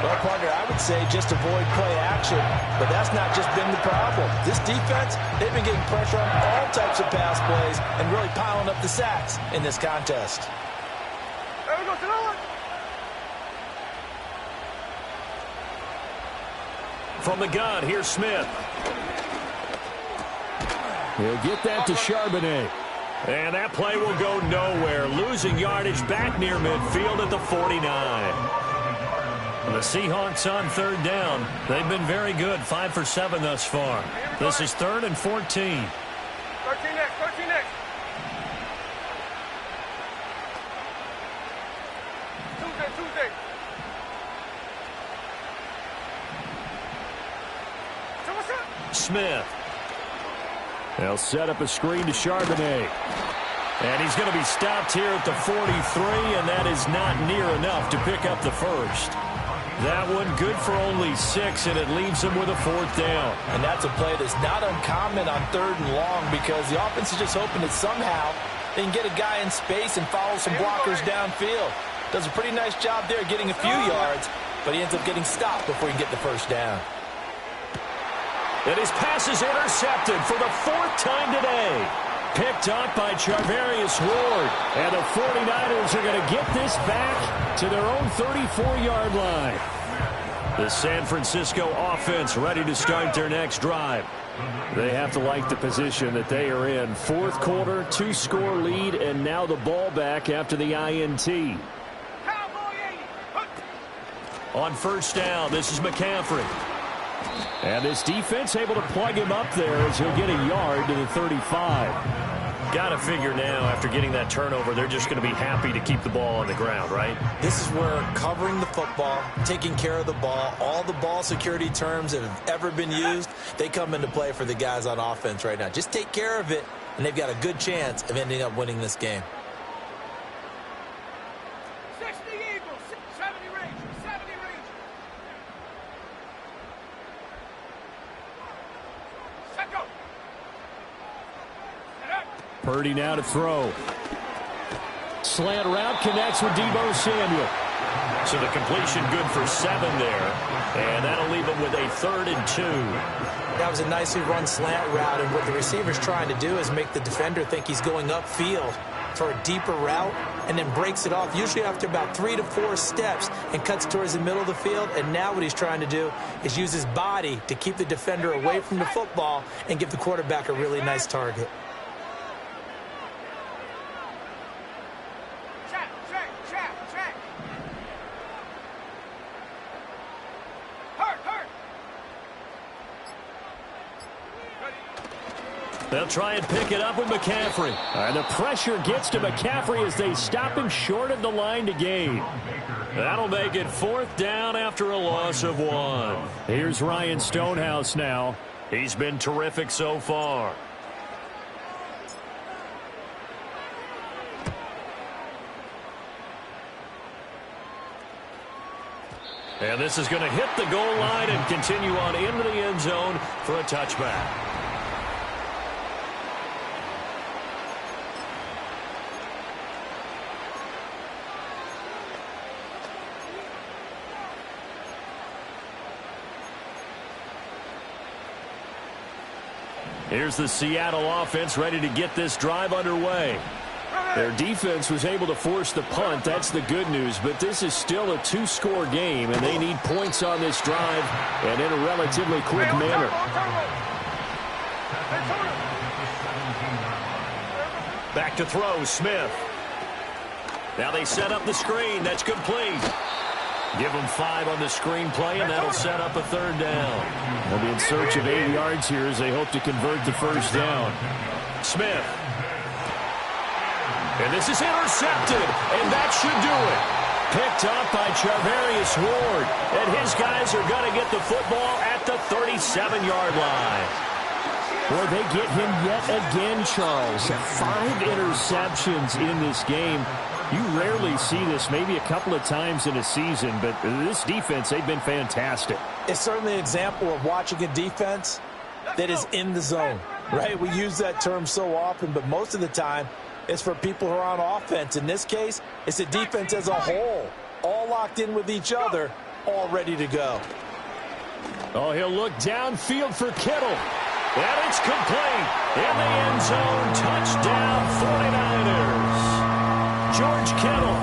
Well, partner, I would say just avoid play action, but that's not just been the problem. This defense, they've been getting pressure on all types of pass plays and really piling up the sacks in this contest. There we go, From the gun, here's Smith. He'll get that to Charbonnet. And that play will go nowhere. Losing yardage back near midfield at the 49. The Seahawks on third down. They've been very good, 5 for 7 thus far. This is 3rd and 14. 13 next. Tuesday. So what's up? Smith. They'll set up a screen to Charbonnet. And he's going to be stopped here at the 43, and that is not near enough to pick up the first. That one good for only 6, and it leaves him with a 4th down. And that's a play that's not uncommon on 3rd and long because the offense is just hoping that somehow they can get a guy in space and follow some blockers downfield. Does a pretty nice job there getting a few yards, but he ends up getting stopped before he can get the first down. And his pass is intercepted for the 4th time today. Picked up by Charvarius Ward. And the 49ers are going to get this back to their own 34-yard line. The San Francisco offense ready to start their next drive. They have to like the position that they are in. 4th quarter, 2-score lead, and now the ball back after the INT. On first down, this is McCaffrey. And this defense able to plug him up there as he'll get a yard to the 35. Got to figure now, after getting that turnover, they're just going to be happy to keep the ball on the ground, right? This is where covering the football, taking care of the ball, all the ball security terms that have ever been used, they come into play for the guys on offense right now. Just take care of it, and they've got a good chance of ending up winning this game. 60 Eagles, 70 Rangers. Set go. Purdy now to throw. Slant route connects with Deebo Samuel. So the completion good for 7 there. And that'll leave him with a 3rd and 2. That was a nicely run slant route, and what the receiver's trying to do is make the defender think he's going upfield for a deeper route and then breaks it off, usually after about 3 to 4 steps, and cuts towards the middle of the field. And now what he's trying to do is use his body to keep the defender away from the football and give the quarterback a really nice target. Check. Hurt. They'll try and pick it up with McCaffrey. And the pressure gets to McCaffrey as they stop him short of the line to gain. That'll make it 4th down after a loss of 1. Here's Ryan Stonehouse now. He's been terrific so far. And this is going to hit the goal line and continue on into the end zone for a touchback. Here's the Seattle offense ready to get this drive underway. Their defense was able to force the punt. That's the good news. But this is still a 2-score game, and they need points on this drive and in a relatively quick manner. Back to throw, Smith. Now they set up the screen. That's complete. Give them 5 on the screen play, and that'll set up a 3rd down. They'll be in search of 8 yards here as they hope to convert the first down. Smith. And this is intercepted, and that should do it. Picked up by Charvarius Ward. And his guys are going to get the football at the 37-yard line. Boy, they get him yet again, Charles. 5 interceptions in this game. You rarely see this, maybe a couple of times in a season, but this defense, they've been fantastic. It's certainly an example of watching a defense that is in the zone, right? We use that term so often, but most of the time, it's for people who are on offense. In this case, it's a defense as a whole, all locked in with each other, all ready to go. Oh, he'll look downfield for Kittle. And it's complete. In the end zone, touchdown 49ers. George Kittle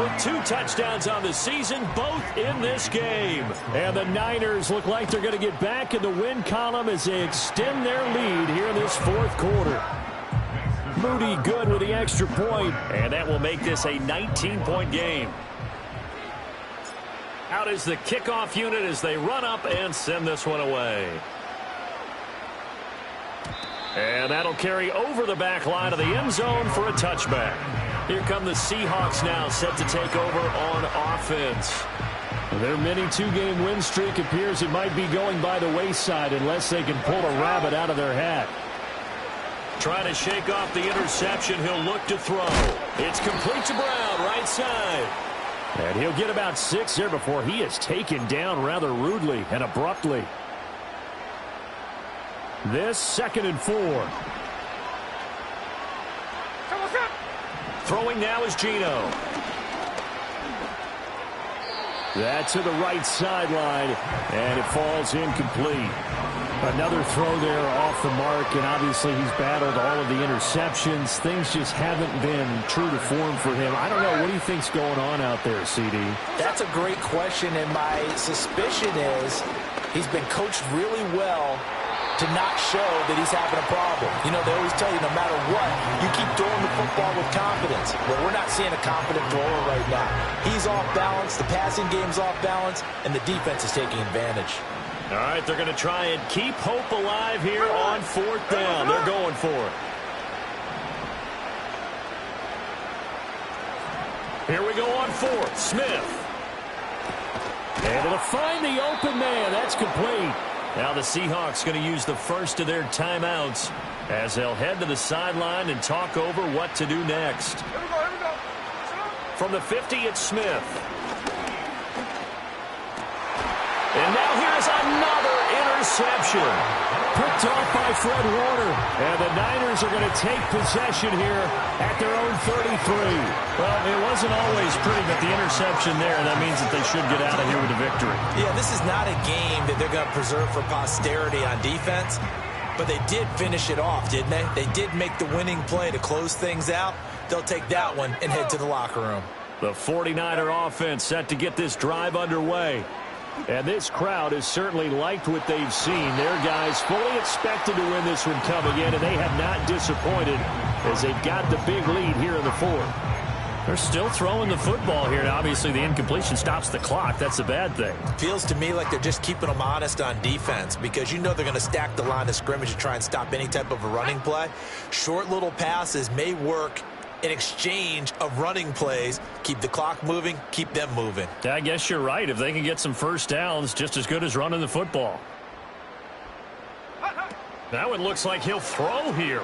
with 2 touchdowns on the season, both in this game. And the Niners look like they're going to get back in the win column as they extend their lead here in this 4th quarter. Moody good with the extra point, and that will make this a 19-point game. Out is the kickoff unit as they run up and send this one away. And that'll carry over the back line of the end zone for a touchback. Here come the Seahawks now, set to take over on offense. Their mini 2-game win streak appears it might be going by the wayside unless they can pull a rabbit out of their hat. Trying to shake off the interception. He'll look to throw. It's complete to Brown, right side. And he'll get about 6 there before he is taken down rather rudely and abruptly. This 2nd and 4. Throwing now is Geno. That to the right sideline, and it falls incomplete. Another throw there off the mark, and obviously he's battled all of the interceptions. Things just haven't been true to form for him. I don't know. What do you think's going on out there, CD? That's a great question, and my suspicion is he's been coached really well to not show that he's having a problem. You know, they always tell you no matter what, you keep throwing the football with confidence. Well, we're not seeing a confident thrower right now. He's off balance, the passing game's off balance, and the defense is taking advantage. All right, they're going to try and keep hope alive here on 4th down. They're going for it. Here we go on 4th. Smith. Able to find the open man. That's complete. Now the Seahawks going to use the first of their timeouts as they'll head to the sideline and talk over what to do next. Here we go. From the 50, it's Smith. And now here's another interception. Picked off by Fred Warner. And the Niners are going to take possession here at their own 33. Well, it wasn't always pretty, but the interception there, that means that they should get out of here with a victory. Yeah, this is not a game that they're going to preserve for posterity on defense, but they did finish it off, didn't they? They did make the winning play to close things out. They'll take that one and head to the locker room. The 49er offense set to get this drive underway. And this crowd has certainly liked what they've seen. Their guys fully expected to win this one coming in, and they have not disappointed as they've got the big lead here in the 4th. They're still throwing the football here. Now, obviously, the incompletion stops the clock. That's a bad thing. Feels to me like they're just keeping them honest on defense because you know they're going to stack the line of scrimmage to try and stop any type of a running play. Short little passes may work in exchange of running plays. Keep the clock moving, keep them moving. Yeah, I guess you're right. If they can get some first downs, just as good as running the football. That one looks like he'll throw here.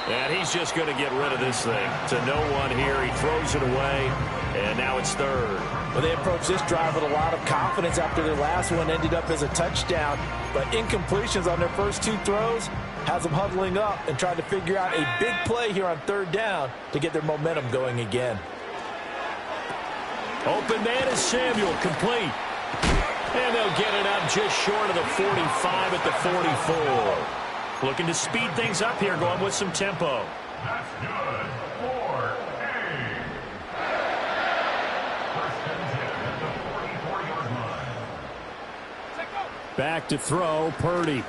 And he's just going to get rid of this thing to no one here. He throws it away, and now it's 3rd. Well, they approached this drive with a lot of confidence after their last one ended up as a touchdown. But incompletions on their first 2 throws has them huddling up and trying to figure out a big play here on 3rd down to get their momentum going again. Open man is Samuel, complete. And they'll get it up just short of the 45 at the 44. Looking to speed things up here, going with some tempo. That's good. 4-8. First and 10 at the 44-yard line. Back to throw, Purdy.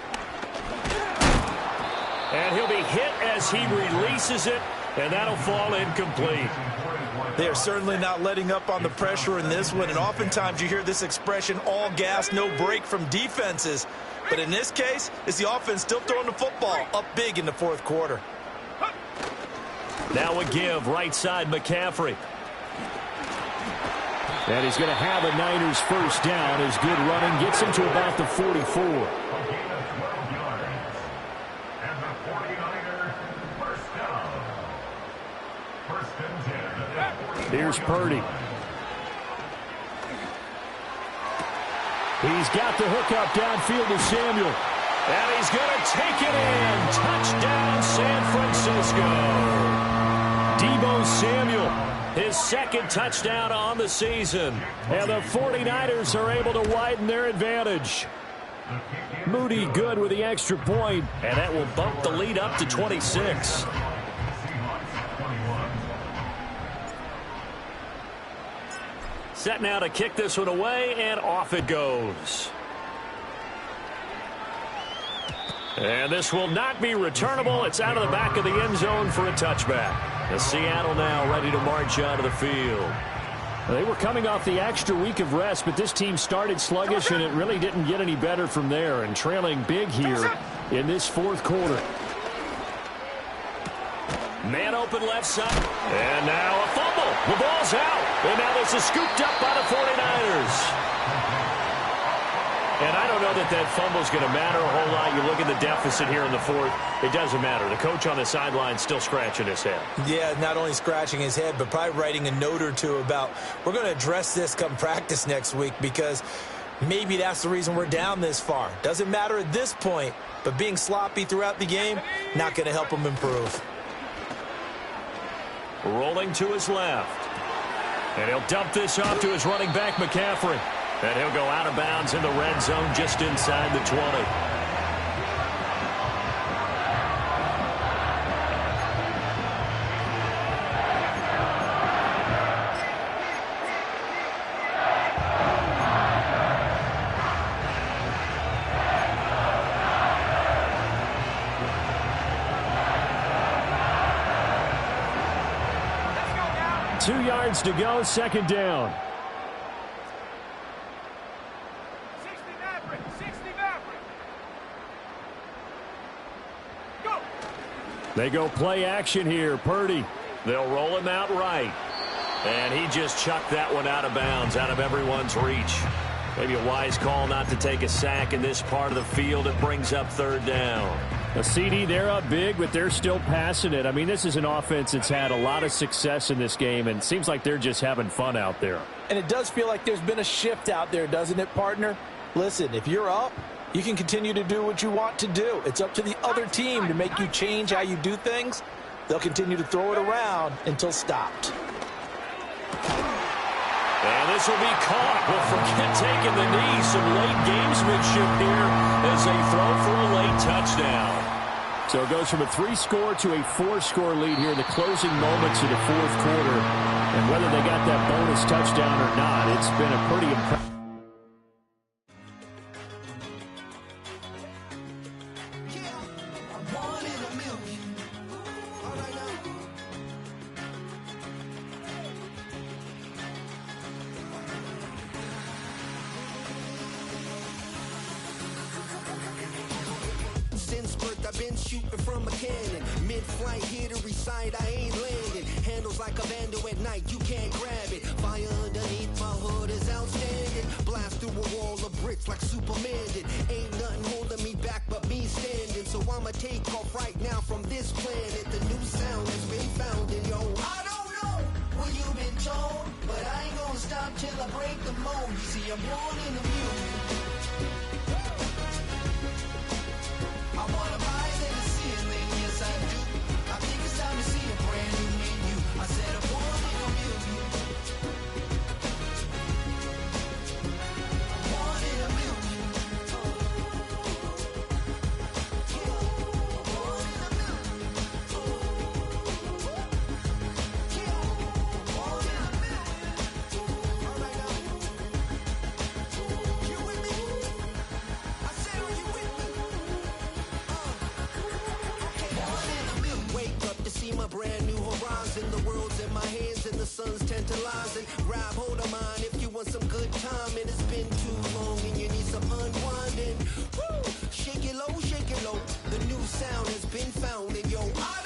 And he'll be hit as he releases it, and that'll fall incomplete. They are certainly not letting up on the pressure in this one, and oftentimes you hear this expression, all gas, no break from defenses. But in this case, it's the offense still throwing the football up big in the 4th quarter. Now a give, right side McCaffrey. And he's going to have a Niners first down. His good running gets him to about the 44. Here's Purdy. He's got the hook up downfield to Samuel. And he's going to take it in. Touchdown, San Francisco. Deebo Samuel, his second touchdown on the season. And the 49ers are able to widen their advantage. Moody good with the extra point, and that will bump the lead up to 26. Set now to kick this one away, and off it goes. And this will not be returnable. It's out of the back of the end zone for a touchback. The Seattle now ready to march out of the field. They were coming off the extra week of rest, but this team started sluggish, and it really didn't get any better from there, and trailing big here in this fourth quarter. Man open left side. And now a fumble. The ball's out. And now this is scooped up by the 49ers. And I don't know that that fumble's going to matter a whole lot. You look at the deficit here in the fourth. It doesn't matter. The coach on the sideline still scratching his head. Yeah, not only scratching his head, but probably writing a note or two about, we're going to address this come practice next week, because maybe that's the reason we're down this far. Doesn't matter at this point, but being sloppy throughout the game, not going to help him improve. Rolling to his left. And he'll dump this off to his running back, McCaffrey. And he'll go out of bounds in the red zone just inside the 20. Let's go now. 2 yards to go, second down. 60 Maverick. 60 Maverick. Go. They go play action here. Purdy. They'll roll him out right. And he just chucked that one out of bounds, out of everyone's reach. Maybe a wise call not to take a sack in this part of the field. It brings up third down. A CD, they're up big, but they're still passing it. I mean, this is an offense that's had a lot of success in this game, and it seems like they're just having fun out there. And it does feel like there's been a shift out there, doesn't it, partner? Listen, if you're up, you can continue to do what you want to do. It's up to the other team to make you change how you do things. They'll continue to throw it around until stopped. And this will be caught. We'll forget taking the knee. Some late gamesmanship here as they throw for a late touchdown. So it goes from a 3-score to a 4-score lead here in the closing moments of the fourth quarter. And whether they got that bonus touchdown or not, it's been a pretty impressive. Since birth, I've been shooting from a cannon. Mid-flight, here to recite, I ain't landing. Handles like a vandal at night, you can't grab it. Fire underneath my hood is outstanding. Blast through a wall of bricks like Superman did. Ain't nothing holding me back but me standing. So I'ma take off right now from this planet. The new sound has been found in yo. I don't know what you've been told, but I ain't gonna stop till I break the mold. You see, I'm born in the music. I wanna rise in the ceiling, yes I do. I think it's time to see a brand new menu. I said I'm born in the music. Born in the music. Born in the music. Born in the music. All right now. You with me? I said, are you with me? Wake up to see my brand new horizon. The world's in my hands and the sun's tantalizing. Grab hold of mine if you want some good time. And it's been too long and you need some unwinding. Woo! Shake it low, shake it low. The new sound has been found and yo, I